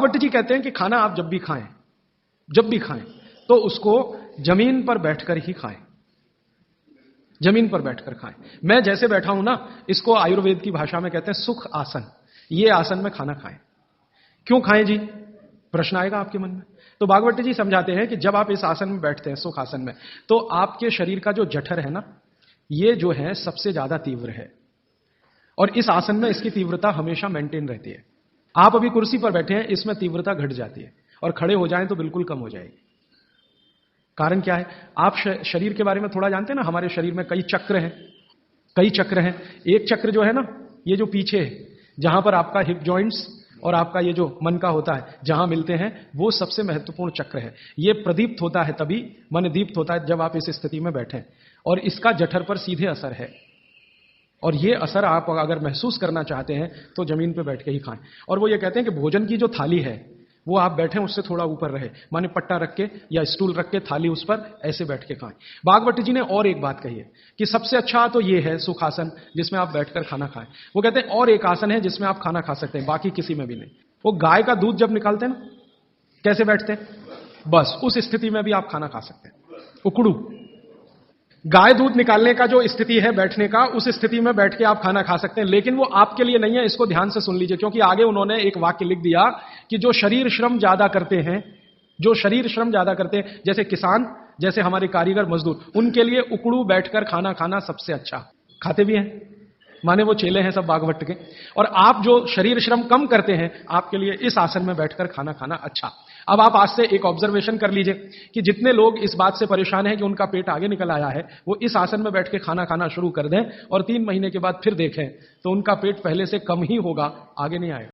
भागवत जी कहते हैं कि खाना आप जब भी खाएं तो उसको जमीन पर बैठकर ही खाएं, जमीन पर बैठकर खाएं। मैं जैसे बैठा हूं ना, इसको आयुर्वेद की भाषा में कहते हैं सुख आसन। ये आसन में खाना खाएं। क्यों खाएं जी, प्रश्न आएगा आपके मन में। तो भागवत जी समझाते हैं कि जब आप इस आसन में बैठते हैं, सुख आसन में, तो आपके शरीर का जो जठर है ना, ये जो है सबसे ज्यादा तीव्र है, और इस आसन में इसकी तीव्रता हमेशा मेंटेन रहती है। आप अभी कुर्सी पर बैठे हैं, इसमें तीव्रता घट जाती है, और खड़े हो जाएं तो बिल्कुल कम हो जाएगी। कारण क्या है? आप शरीर के बारे में थोड़ा जानते हैं ना, हमारे शरीर में कई चक्र हैं, कई चक्र हैं। एक चक्र जो है ना, ये जो पीछे है, जहां पर आपका हिप जॉइंट्स और आपका ये जो मन का होता है, जहां मिलते हैं, वो सबसे महत्वपूर्ण चक्र है। ये प्रदीप्त होता है तभी, मन दीप्त होता है जब आप इस स्थिति में बैठे, और इसका जठर पर सीधे असर है। और ये असर आप अगर महसूस करना चाहते हैं तो जमीन पे बैठ के ही खाएं। और वो ये कहते हैं कि भोजन की जो थाली है वो आप बैठे उससे थोड़ा ऊपर रहे, माने पट्टा रख के या स्टूल रख के थाली उस पर ऐसे बैठ के खाएं। भागवत जी ने और एक बात कही है कि सबसे अच्छा तो ये है सुखासन, जिसमें आप बैठकर खाना खाएं। वो कहते हैं और एक आसन है जिसमें आप खाना खा सकते हैं, बाकी किसी में भी नहीं। वो गाय का दूध जब निकालते हैं ना, कैसे बैठते हैं, बस उस स्थिति में भी आप खाना खा सकते हैं। उकड़ू गाय दूध निकालने का जो स्थिति है बैठने का, उस स्थिति में बैठ के आप खाना खा सकते हैं। लेकिन वो आपके लिए नहीं है, इसको ध्यान से सुन लीजिए, क्योंकि आगे उन्होंने एक वाक्य लिख दिया कि जो शरीर श्रम ज्यादा करते हैं, जो शरीर श्रम ज्यादा करते हैं, जैसे किसान, जैसे हमारे कारीगर मजदूर, उनके लिए उकड़ू बैठकर खाना खाना सबसे अच्छा। खाते भी हैं, माने वो चेले हैं सब भागवत के। और आप जो शरीर श्रम कम करते हैं, आपके लिए इस आसन में बैठकर खाना खाना अच्छा। अब आप आज से एक ऑब्जर्वेशन कर लीजिए कि जितने लोग इस बात से परेशान हैं कि उनका पेट आगे निकल आया है, वो इस आसन में बैठ के खाना खाना शुरू कर दें, और 3 महीने के बाद फिर देखें तो उनका पेट पहले से कम ही होगा, आगे नहीं आएगा।